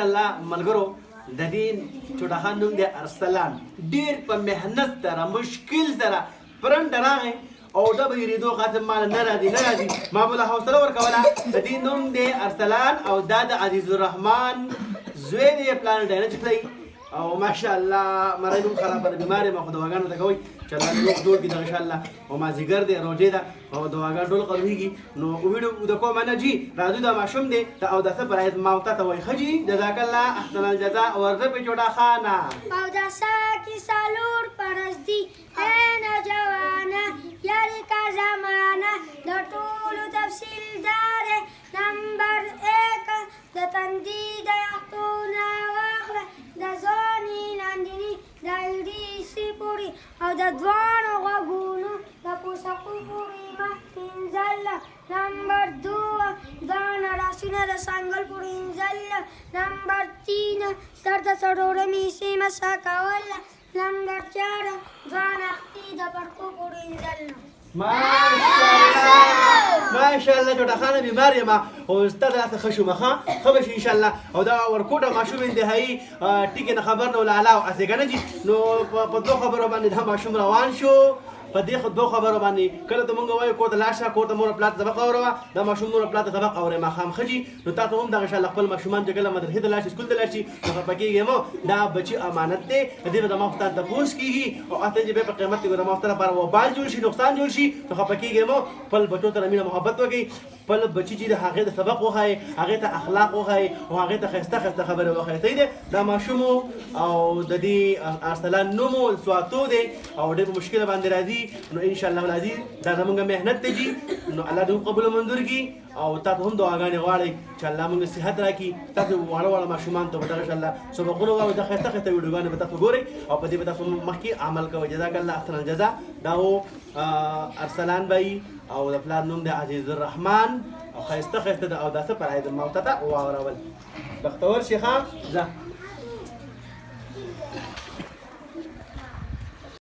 الله ملګرو د دې چوټه خان نوم دی ارسلان ډېر په محنت سره مشکل سره پرنټ راغی او دا به یریدو خاطر مال نه راځي ما بله حوصله ورکوله د دې نوم دی ارسلان او دا د عزیز الرحمن زوی دی پلان ډاینه چې پلی او ماشاءالله مرای نوم خرابه ده بیمار یم خو دواګانو ته کوئ چې الله دې روغ جوړ کړي دغه انشاءالله او مازدیګر دی روژې ده او دواګان ټول قبلېږي نو ویډیو د کومه نه جي راځو دا ماشوم دی د اوداسه پر عید ماوته ته وایي ښه جي جزاک الله احسن الجزا ورځه پې چوټه خانه اوداسه کې څلور فرض دي ای نوجوانه یارې کا زمانه د ټولو تفصیل دار نمبر 1 د تندي د یخونه واخله د ځواني لاندیني د ایډیسي پورې او د دواړو غوږونو د پوسکو پورې مخکې انزله نمبر 2 دواړه راسونه د څنګل پورې انزله نمبر 3 سر د څلورمې حصې مسح کوله نمبر 4 دواړه اختې د پړکو پورې انزله ماشاءالله چوټه خانه بیمار یم او ستا داسې ښه شومه ښه به شي انشاءالله او دا ورکوټه ماشوم انتهایي ټکې نه خبر نه ولاله او هسې که نه جي نو په دوه خبرو باندې دا ماشوم روان شو په دې دوه خبرو باندې کله ته مونږ وایو کور ته لاړ شه کور ته مور پلار ته سبق واوروه دا ماشوم مور پلار ته سبق اوري ماښام ښه جي نو تا ته هم دغه انشاءالله خپل ماشومان چې کله مدرسې ته لاړ شي سکول ته لاړ شي نو خفه کېږې مو دا بچي امانت دی د دې به زما استاد تپوس کېږي او اته چې بیا په قیامت کې به زما استاد لپاره وبال جوړ شي نقصان جوړ شي نو خفه کېږې مو خپل بچو سره مینه محبت وکړئ خپل بچي چې د هغې د سبق وښایي هغې ته اخلاق وښایي او هغې ته ښایسته ښایسته خبرې وښایي صحیح دی دا ماشوم او د دې ارسلان نوم سواتو دی او ډېر په مشکله باندې راځي نو انشاءالله العزیز دا زمونږ محنت دی جي نو الله دې قبول منظور کړي او تاسو هم دعاګانې غواړئ چې الله موږ صحت راکړي تاسو واړه ماشومان ته به دغه انشاءالله سبقونه وایو د ښایسته ښایسته ویډیوګانې به تاسو ګورئ او په دې به تاسو مخکې عمل کوئ جزاک الله احسن الجزا دا و ارسلان بھائی او د پلار نوم دی عزیز الرحمن او ښایسته ښایسته د اوداسه پر عید الموته ته واورول بختور شي ښه ځه